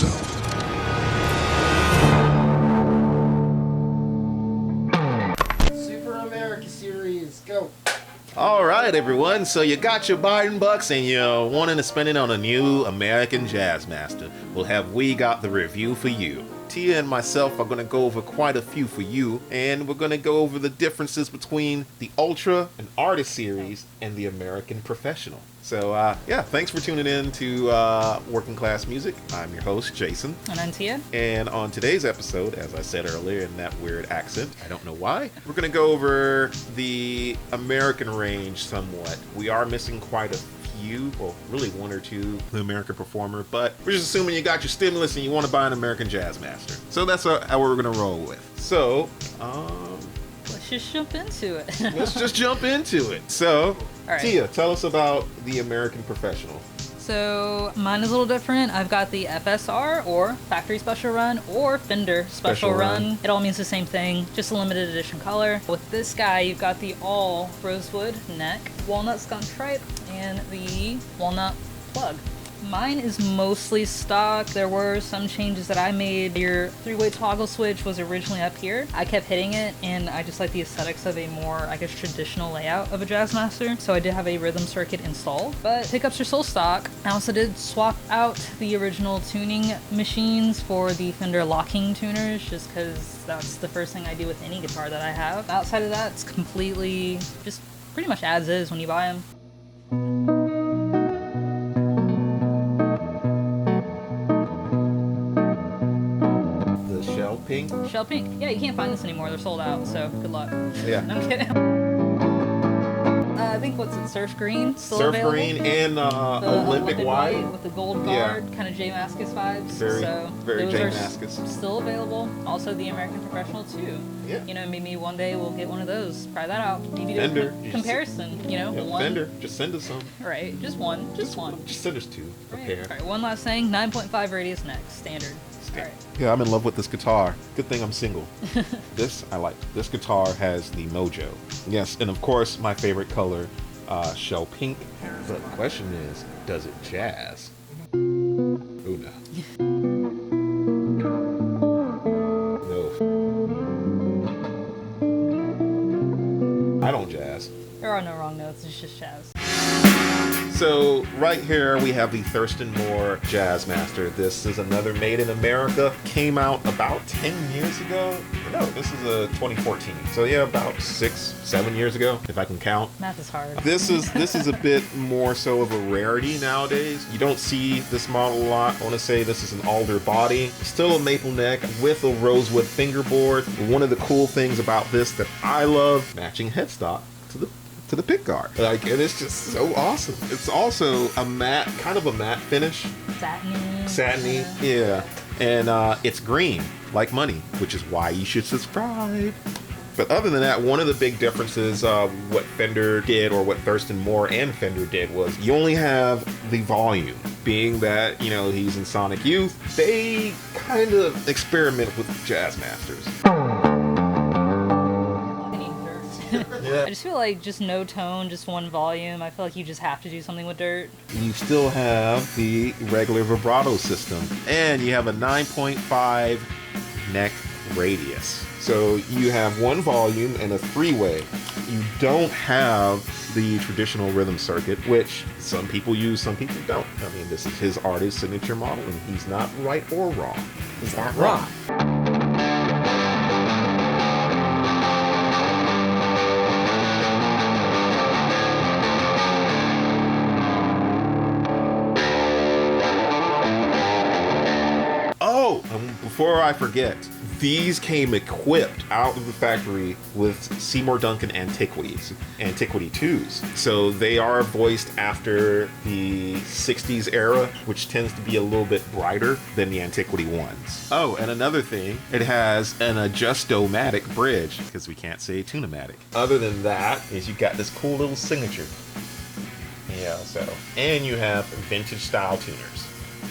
yourself. Super America series, go. All right, everyone. So you got your Biden bucks and you're wanting to spend it on a new American Jazzmaster. Well, have we got the review for you? Tia and myself are going to go over quite a few for you, and we're going to go over the differences between the Ultra and Artist series and the American Professional. So, yeah, thanks for tuning in to Working Class Music. I'm your host, Jason. And I'm Tia. And on today's episode, as I said earlier in that weird accent, I don't know why, we're going to go over the American range somewhat. We are missing quite a few, well, really one or two, the American Performer, but we're just assuming you got your stimulus and you want to buy an American Jazzmaster. So that's how we're going to roll with. So, Let's just jump into it. let's just jump into it. So, All right. Tia, tell us about the American Professional. So mine is a little different. I've got the FSR, or Factory Special Run, or Fender Special Run. It all means the same thing, just a limited edition color. With this guy, you've got the all rosewood neck, walnut skunk stripe, and the walnut plug. Mine is mostly stock. There were some changes that I made. Your three-way toggle switch was originally up here. I kept hitting it, and I just like the aesthetics of a more, I guess, traditional layout of a Jazzmaster. So I did have a rhythm circuit installed, but pickups are still stock. I also did swap out the original tuning machines for the Fender locking tuners, just because that's the first thing I do with any guitar that I have. Outside of that, it's completely just pretty much as is when you buy them. Pink? Shell pink. Yeah, you can't find this anymore. They're sold out, so good luck. Yeah. No, I'm kidding. I think what's it? Surf green. Still Surf available? green and The Olympic white. with the gold guard, kind of Jazzmaster vibes. Very those are Jazzmaster. still available. Also, the American Professional too. Yeah. You know, maybe one day we'll get one of those. Try that out. Maybe do Fender. a comparison. You know, Yeah, one. Fender, just send us some. Right, just one. Just one. Just send us two. A Right. pair. All right, one last thing. 9.5 radius neck, standard. All right. Yeah, I'm in love with this guitar. Good thing I'm single. This I like. This guitar has the mojo. Yes, and of course my favorite color, shell pink. But the question is, does it jazz? Oh no. No. I don't jazz. There are no wrong notes. It's just jazz. So right here we have the Thurston Moore Jazzmaster. This is another made in America. Came out about 10 years ago. No, this is a 2014. So yeah, about 6-7 years ago, if I can count. Math is hard. This is a bit more so of a rarity nowadays. You don't see this model a lot. I want to say this is an alder body. Still a maple neck with a rosewood fingerboard. One of the cool things about this that I love, matching headstock to the pick guard. Like, and it's just so awesome. It's also a matte, kind of a matte finish. Satiny, yeah. And it's green, like money, which is why you should subscribe. But other than that, one of the big differences of what Fender did, or what Thurston Moore and Fender did, was you only have the volume. Being that, you know, he's in Sonic Youth, they kind of experiment with Jazzmasters. Yeah. I just feel like just no tone, just one volume. I feel like you just have to do something with dirt. You still have the regular vibrato system, and you have a 9.5 neck radius. So you have one volume and a three-way. You don't have the traditional rhythm circuit, which some people use, some people don't. I mean, this is his artist signature model, and he's not right or wrong. He's not wrong. Before I forget, these came equipped out of the factory with Seymour Duncan Antiquity 2s. So they are voiced after the 60s era, which tends to be a little bit brighter than the Antiquity 1s. Oh, and another thing, it has an Adjusto-matic bridge, because we can't say Tune-o-matic. Other than that, is you got this cool little signature. Yeah, so. And you have vintage style tuners.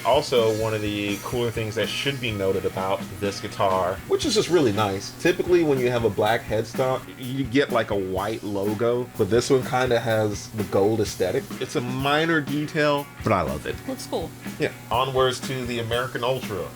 Also, one of the cooler things that should be noted about this guitar, which is just really nice. Typically, when you have a black headstock, you get like a white logo, but this one kind of has the gold aesthetic. It's a minor detail, but I love it. Looks cool. Yeah. Onwards to the American Ultra.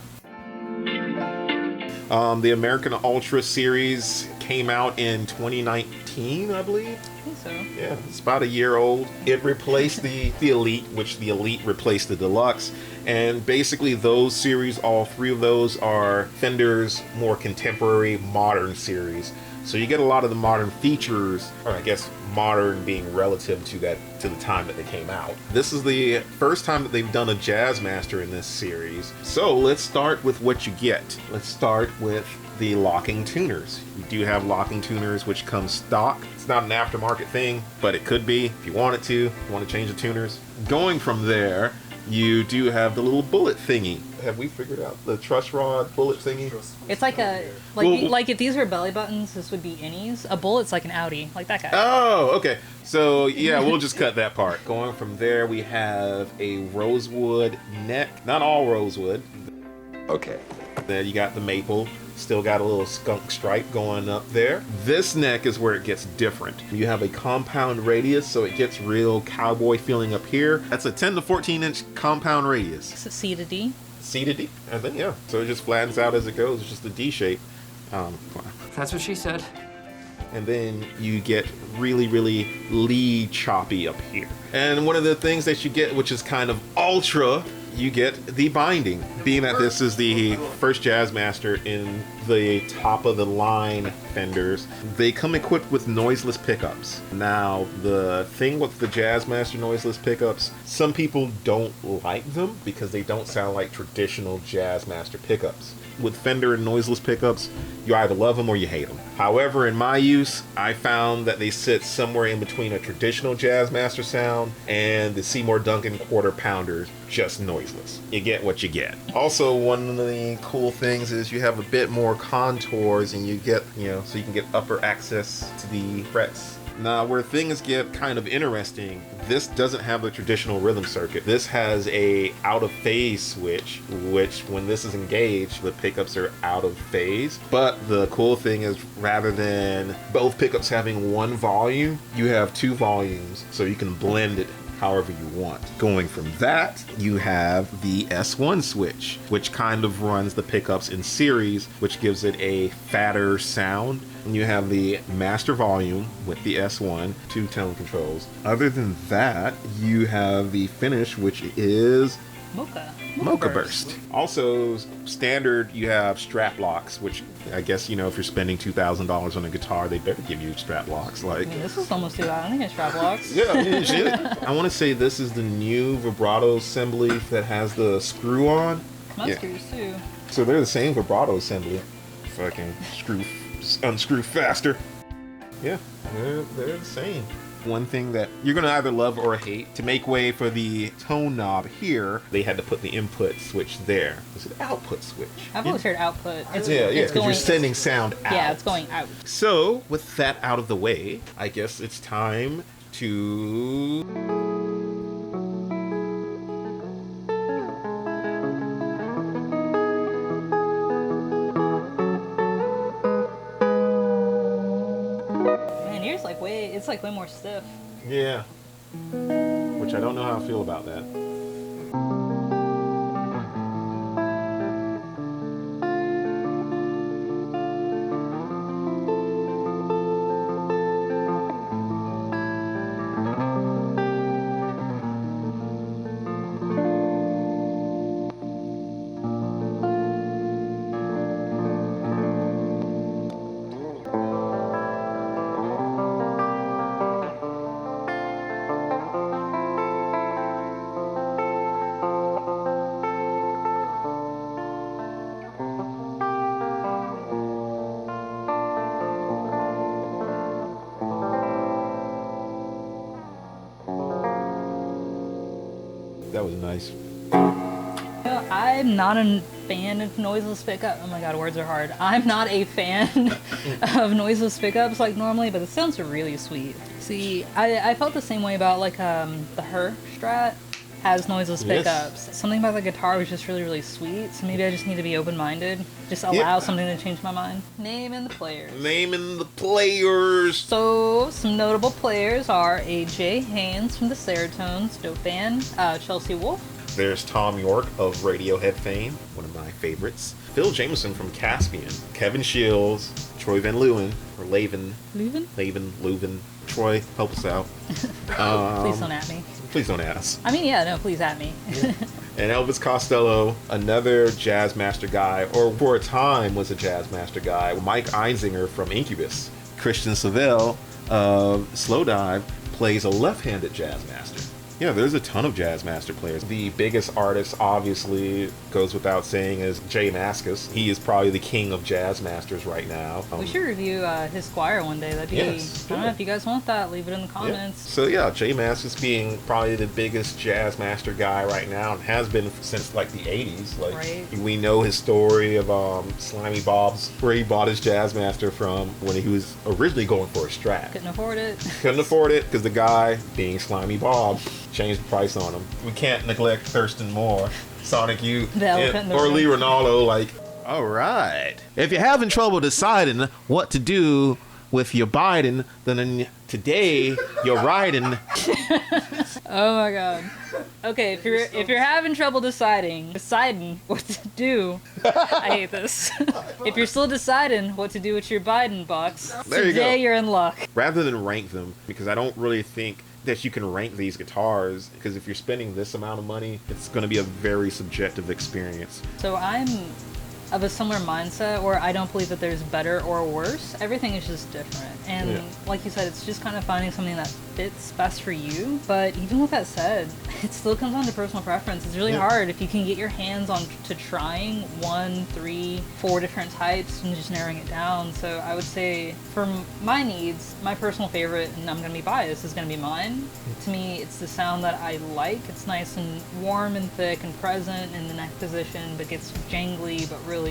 The American Ultra series came out in 2019, I believe. I think so. Yeah, it's about a year old. It replaced the Elite, which the Elite replaced the Deluxe. And basically those series, all three of those are Fender's more contemporary, modern series. So you get a lot of the modern features, or I guess modern being relative to the time that they came out. This is the first time that they've done a Jazzmaster in this series. So let's start with what you get. Let's start with the locking tuners. You do have locking tuners which come stock. It's not an aftermarket thing, but it could be if you want it to. If you want to change the tuners. Going from there, you do have the little bullet thingy. Have we figured out the truss rod bullet thingy? It's like like if these were belly buttons, this would be innies. A bullet's like an Audi, like that guy. Oh, okay. So yeah, we'll just cut that part. Going from there, we have a rosewood neck. Not all rosewood. Okay. Then you got the maple. Still got a little skunk stripe going up there. This neck is where it gets different. You have a compound radius, so it gets real cowboy feeling up here. That's a 10 to 14 inch compound radius. It's a C to D. C to D, and then yeah, so it just flattens out as it goes. It's just a D shape. That's what she said. And then you get really, really lead choppy up here. And one of the things that you get, which is kind of ultra, you get the binding. Being that this is the first Jazzmaster in the top of the line Fenders, they come equipped with noiseless pickups. Now, the thing with the Jazzmaster noiseless pickups, some people don't like them because they don't sound like traditional Jazzmaster pickups. With Fender and noiseless pickups, you either love them or you hate them. However, in my use, I found that they sit somewhere in between a traditional Jazzmaster sound and the Seymour Duncan quarter pounders, just noiseless. You get what you get. Also, one of the cool things is you have a bit more contours and you get, so you can get upper access to the frets. Now, where things get kind of interesting, this doesn't have the traditional rhythm circuit. This has a out of phase switch, which when this is engaged, the pickups are out of phase. But the cool thing is, rather than both pickups having one volume, you have two volumes, so you can blend it however you want. Going from that, you have the S1 switch, which kind of runs the pickups in series, which gives it a fatter sound. And you have the master volume with the S1, two tone controls. Other than that, you have the finish, which is Mocha Burst. Also, standard, you have strap locks, which I guess, if you're spending $2,000 on a guitar, they better give you strap locks. Like, this is almost $2,000. I think it's strap locks. Yeah, shit. I want to say this is the new vibrato assembly that has the screw on. Screws too. So they're the same vibrato assembly. Fucking unscrew faster. Yeah, they're the same. One thing that you're going to either love or hate, to make way for the tone knob here, they had to put the input switch there. Is it output switch? I've always heard output. Because you're sending sound out. Yeah, it's going out. So, with that out of the way, I guess it's time to... It's like way more stiff. Yeah. Which I don't know how I feel about that. That was nice. I'm not a fan of noiseless pickup. Oh my god, words are hard. I'm not a fan of noiseless pickups like normally, but it sounds really sweet. See, I felt the same way about like the Her Strat. has noiseless Yes. pickups. Something about the guitar was just really, really sweet, so maybe I just need to be open-minded. Just allow something to change my mind. Name and the players. Naming the players. So, some notable players are AJ Haynes from the Serotones, dope band, Chelsea Wolfe. There's Tom York of Radiohead fame, one of my favorites. Phil Jameson from Caspian. Kevin Shields, Troy Van Leeuwen, or Laven. Leuven. Troy, help us out. Please don't at me. Please don't ask. I mean, yeah, no, please at me. And Elvis Costello, another Jazzmaster guy, or for a time was a Jazzmaster guy. Mike Einzinger from Incubus. Christian Savelle of Slowdive plays a left-handed Jazzmaster. Yeah, there's a ton of Jazzmaster players. The biggest artist, obviously, goes without saying, is Jazzmaster. He is probably the king of Jazzmasters right now. We should review his Squire one day. That'd be. Yes, I don't know if you guys want that. Leave it in the Yeah. comments. So yeah, Jazzmaster's being probably the biggest Jazzmaster guy right now, and has been since like the 80s. Like Right. we know his story of Slimy Bob's, where he bought his Jazzmaster from when he was originally going for a Strat. Couldn't afford it. Couldn't afford it because the guy, being Slimy Bob, changed the price on him. We can't neglect Thurston Moore, Sonic Youth, The elephant in the or room. Lee Ronaldo. Like, all right. If you're having trouble deciding what to do with your Biden, then today you're riding. Oh my god. Okay, if you're having trouble deciding what to do, I hate this. If you're still deciding what to do with your Biden bucks, There you go. today you're in luck. Rather than rank them, because I don't really think that you can rank these guitars, because if you're spending this amount of money, it's going to be a very subjective experience. So I'm of a similar mindset where I don't believe that there's better or worse. Everything is just different. And Yeah. like you said, it's just kind of finding something that fits best for you. But even with that said, it still comes down to personal preference. It's really Yeah. hard if you can get your hands on to trying 1, 3, 4 different types and just narrowing it down. So I would say for my needs, my personal favorite, and I'm going to be biased, is going to be mine. To me, it's the sound that I like. It's nice and warm and thick and present in the neck position, but gets jangly, but really,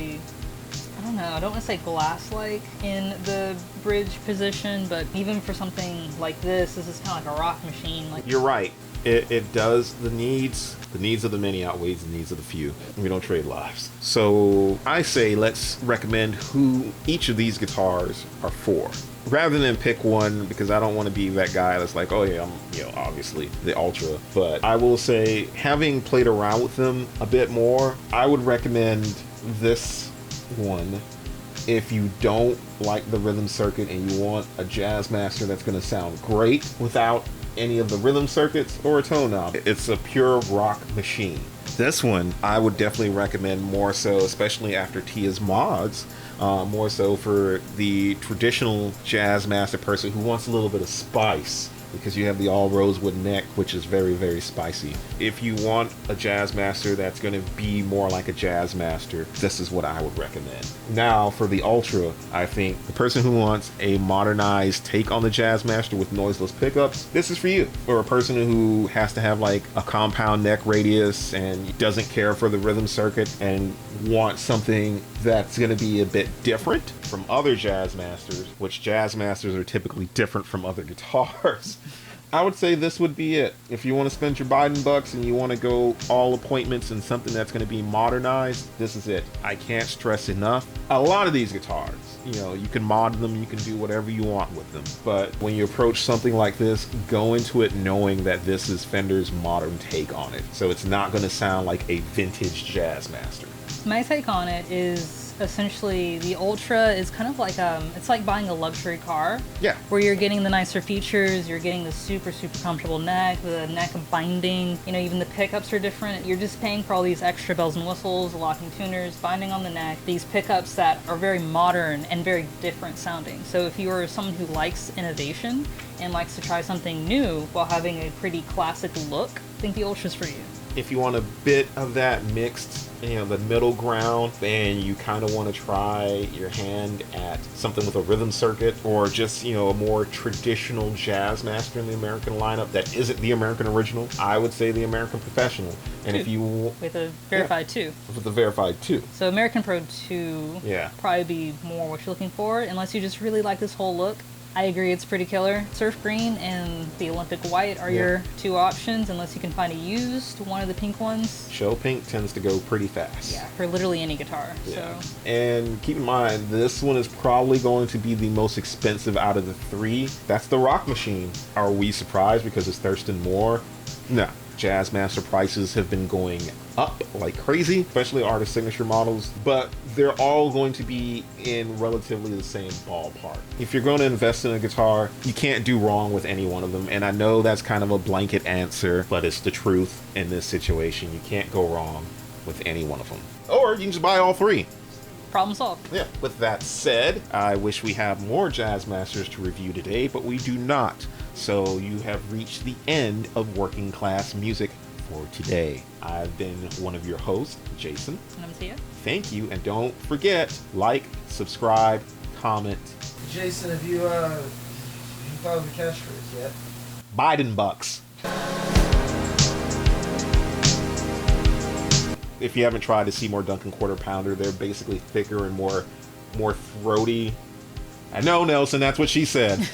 I don't know, I don't want to say glass-like in the bridge position, but even for something like this is kind of like a rock machine. Like, You're right. It does the needs of the many outweighs the needs of the few. We don't trade lives. So I say let's recommend who each of these guitars are for. Rather than pick one, because I don't want to be that guy that's like, oh yeah, I'm, obviously the Ultra. But I will say, having played around with them a bit more, I would recommend this one if you don't like the rhythm circuit and you want a Jazzmaster that's going to sound great without any of the rhythm circuits or a tone knob. It's a pure rock machine. This one I would definitely recommend more so, especially after Tia's mods, more so for the traditional Jazzmaster person who wants a little bit of spice, because you have the all rosewood neck, which is very, very spicy. If you want a Jazzmaster that's going to be more like a Jazzmaster, this is what I would recommend. Now, for the Ultra, I think the person who wants a modernized take on the Jazzmaster with noiseless pickups, this is for you. Or a person who has to have like a compound neck radius and doesn't care for the rhythm circuit and wants something that's going to be a bit different from other Jazzmasters, which Jazzmasters are typically different from other guitars. I would say this would be it. If you want to spend your Biden bucks and you want to go all appointments and something that's going to be modernized, this is it. I can't stress enough. A lot of these guitars, you can mod them, you can do whatever you want with them. But when you approach something like this, go into it knowing that this is Fender's modern take on it. So it's not going to sound like a vintage Jazzmaster. my take on it is essentially the Ultra is kind of like it's like buying a luxury car. Yeah. Where you're getting the nicer features, you're getting the super comfortable neck, the neck binding, even the pickups are different. You're just paying for all these extra bells and whistles, locking tuners, binding on the neck, these pickups that are very modern and very different sounding. So if you are someone who likes innovation and likes to try something new while having a pretty classic look, I think the Ultra's for you. If you want a bit of that mixed, the middle ground, and you kind of want to try your hand at something with a rhythm circuit, or just, a more traditional Jazzmaster in the American lineup that isn't the American original, I would say the American Professional. And if you... With a Verified 2. With the Verified 2. So American Pro 2 Yeah. probably be more what you're looking for, unless you just really like this whole look. I agree, it's pretty killer. Surf green and the Olympic white are your two options, unless you can find a used one of the pink ones. Show pink tends to go pretty fast. Yeah, for literally any guitar. Yeah. So. And keep in mind, this one is probably going to be the most expensive out of the three. That's the Rock Machine. Are we surprised because it's Thurston Moore? No. Jazzmaster prices have been going up like crazy, especially artist signature models, but they're all going to be in relatively the same ballpark. If you're going to invest in a guitar, you can't do wrong with any one of them. And I know that's kind of a blanket answer, but it's the truth in this situation. You can't go wrong with any one of them. Or you can just buy all three. Problem solved. Yeah. With that said, I wish we had more Jazzmasters to review today, but we do not. So you have reached the end of Working Class Music for today. I've been one of your hosts, Jason. And I'm Tia. Thank you, and don't forget, like, subscribe, comment. Jason, have you thought of the catchphrase yet? Biden bucks. If you haven't tried the Seymour Duncan Quarter Pounder, they're basically thicker and more throaty. I know, Nelson, that's what she said.